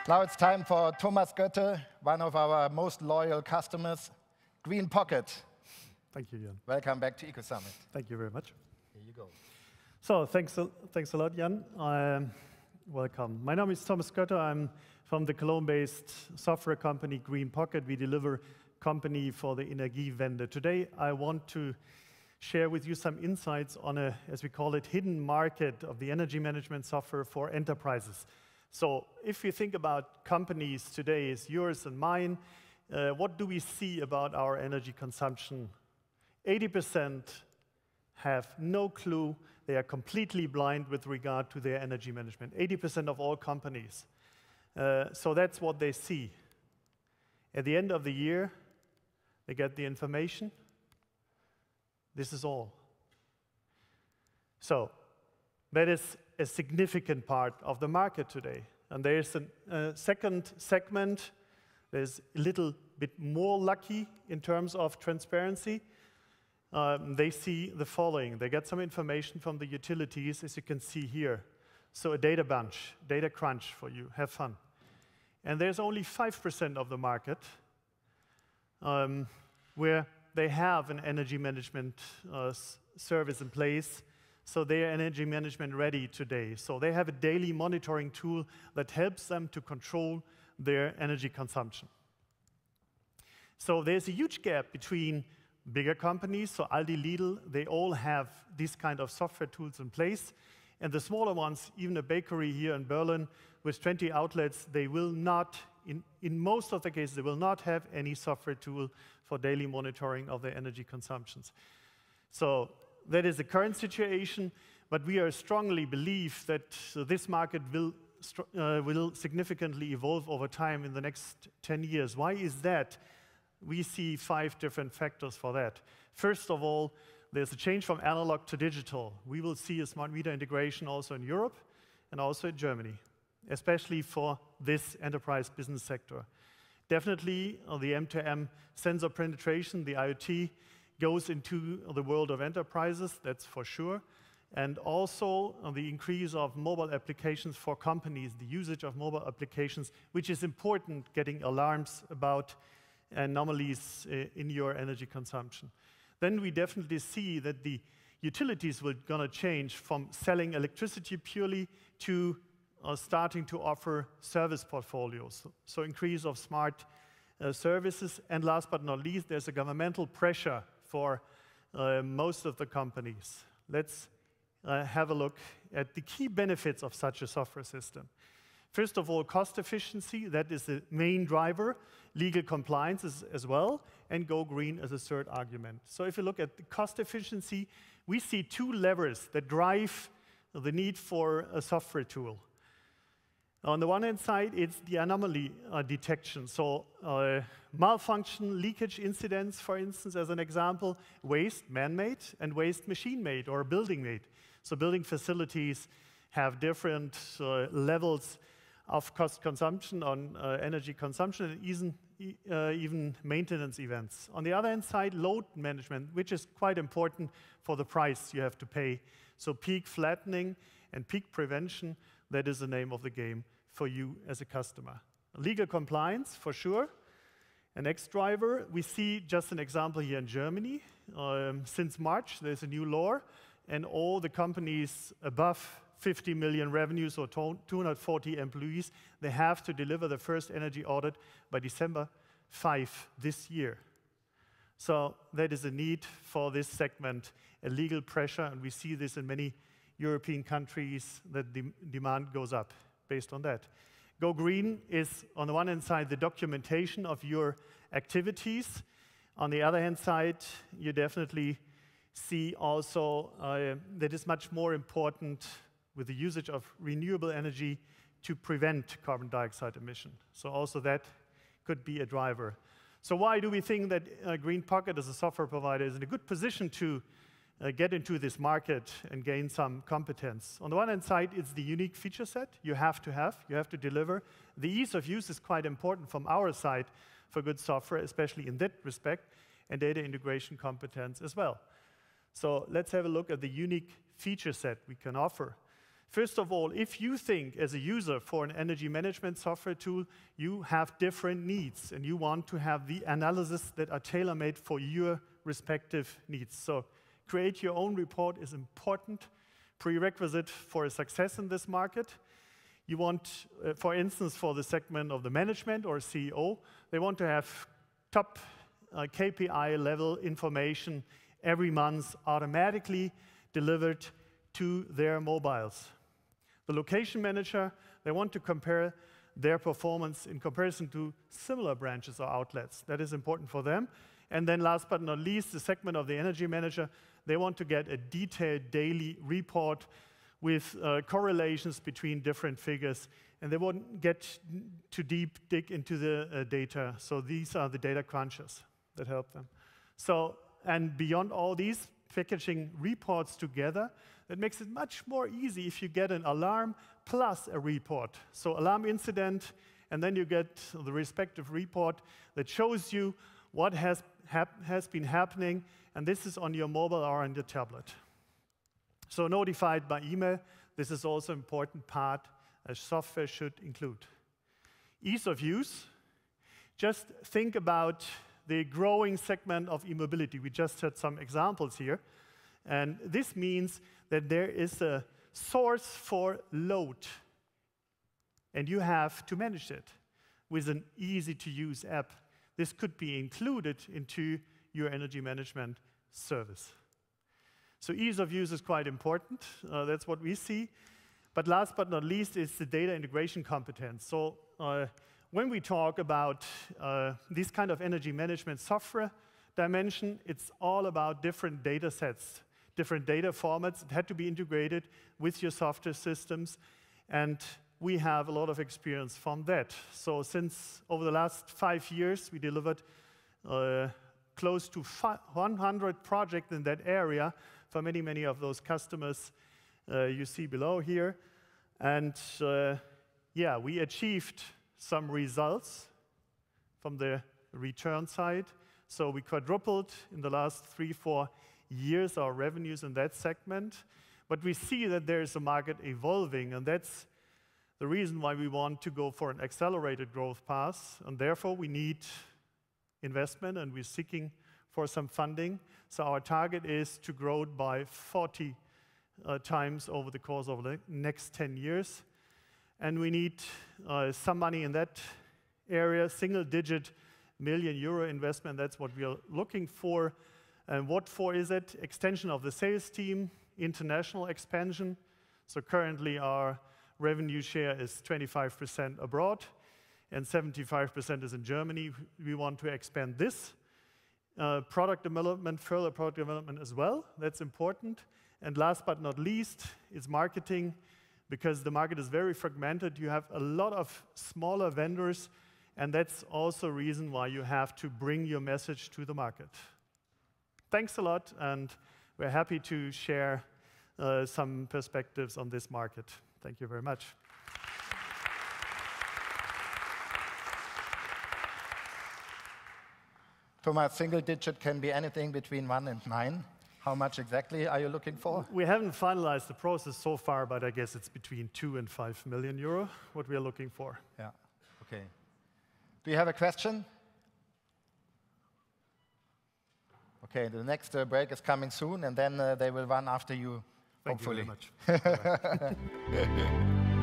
Now it's time for Thomas Goette, one of our most loyal customers, Greenpocket. Thank you, Jan. Welcome back to Ecosummit. Thank you very much. Here you go. So thanks a lot, Jan. Welcome. My name is Thomas Goette. I'm from the Cologne-based software company Greenpocket. We deliver company for the Energiewende. Today, I want to share with you some insights on a, as we call it, hidden market of the energy management software for enterprises. So if you think about companies today, as yours and mine, what do we see about our energy consumption? 80% have no clue. They are completely blind with regard to their energy management. 80% of all companies. So that's what they see. At the end of the year, they get the information. This is all. So that is a significant part of the market today. And there's a second segment. There's a little bit more lucky in terms of transparency. They see the following. They get some information from the utilities, as you can see here. So a data bunch, data crunch for you. Have fun. And there's only 5% of the market where they have an energy management service in place. So they are energy management ready today. So they have a daily monitoring tool that helps them to control their energy consumption. So there's a huge gap between bigger companies, so Aldi, Lidl, they all have these kind of software tools in place. And the smaller ones, even a bakery here in Berlin with 20 outlets, they will not, in most of the cases, they will not have any software tool for daily monitoring of their energy consumptions. So that is the current situation, but we are strongly believe that this market will significantly evolve over time in the next 10 years. Why is that? We see 5 different factors for that. First of all, there's a change from analog to digital. We will see a smart meter integration also in Europe and also in Germany, especially for this enterprise business sector. Definitely, the M2M sensor penetration, the IoT, goes into the world of enterprises, that's for sure. And also the increase of mobile applications for companies, the usage of mobile applications, which is important, getting alarms about anomalies in your energy consumption. Then we definitely see that the utilities will gonna change from selling electricity purely to starting to offer service portfolios. So increase of smart services. And last but not least, there's a governmental pressure for most of the companies. Let's have a look at the key benefits of such a software system. First of all, cost efficiency, that is the main driver. Legal compliance as well, and go green as a third argument. So if you look at the cost efficiency, we see 2 levers that drive the need for a software tool. On the one hand side, it's the anomaly detection. So malfunction, leakage incidents, for instance, as an example, waste man-made and waste machine-made or building-made. So building facilities have different levels of cost consumption on energy consumption and even maintenance events. On the other hand side, load management, which is quite important for the price you have to pay. So peak flattening and peak prevention, that is the name of the game for you as a customer. Legal compliance, for sure. An next driver, we see just an example here in Germany. Since March, there's a new law, and all the companies above 50 million revenues or 240 employees, they have to deliver the first energy audit by December 5 this year. So that is a need for this segment, a legal pressure, and we see this in many European countries that the demand goes up based on that. Go green is, on the one hand side, the documentation of your activities. On the other hand side, you definitely see also that is much more important with the usage of renewable energy to prevent carbon dioxide emission. So also that could be a driver. So why do we think that Greenpocket as a software provider is in a good position to get into this market and gain some competence? On the one hand side, it's the unique feature set you have to deliver. The ease of use is quite important from our side for good software, especially in that respect, and data integration competence as well. So let's have a look at the unique feature set we can offer. First of all, if you think as a user for an energy management software tool, you have different needs and you want to have the analysis that are tailor-made for your respective needs. So create your own report is important prerequisite for a success in this market. You want, for instance, for the segment of the management or CEO, they want to have top KPI level information every month automatically delivered to their mobiles. The location manager, they want to compare their performance in comparison to similar branches or outlets. That is important for them. And then last but not least, the segment of the energy manager, they want to get a detailed daily report with correlations between different figures. And they won't get too deep dig into the data. So these are the data crunchers that help them. So, and beyond all these, packaging reports together, that makes it much more easy if you get an alarm plus a report. So alarm incident, and then you get the respective report that shows you what has been happening, and this is on your mobile or on your tablet. So notified by email, this is also an important part as software should include. Ease of use, just think about the growing segment of e-mobility. We just had some examples here. And this means that there is a source for load, and you have to manage it with an easy-to-use app. This could be included into your energy management service. So ease of use is quite important. That's what we see. But last but not least is the data integration competence. So when we talk about this kind of energy management software dimension, it's all about different data sets, different data formats. It had to be integrated with your software systems, and we have a lot of experience from that. So since over the last 5 years, we delivered close to 100 projects in that area for many, many of those customers you see below here. And yeah, we achieved some results from the return side. So we quadrupled in the last 3-4 years our revenues in that segment. But we see that there is a market evolving, and that's the reason why we want to go for an accelerated growth path. And therefore, we need investment, and we're seeking for some funding. So our target is to grow it by 40 times over the course of the next 10 years. And we need some money in that area, single-digit million euro investment. That's what we are looking for. And what for is it? Extension of the sales team, international expansion. So currently our revenue share is 25% abroad, and 75% is in Germany. We want to expand this. Product development, further product development as well. That's important. And last but not least is marketing, because the market is very fragmented. You have a lot of smaller vendors, and that's also a reason why you have to bring your message to the market. Thanks a lot, and we're happy to share some perspectives on this market. Thank you very much. Thomas, single digit can be anything between 1 and 9. How much exactly are you looking for? We haven't finalized the process so far, but I guess it's between 2 and 5 million euro, what we are looking for. Yeah, okay. Do you have a question? Okay, the next break is coming soon, and then they will run after you, hopefully. Thank you very much.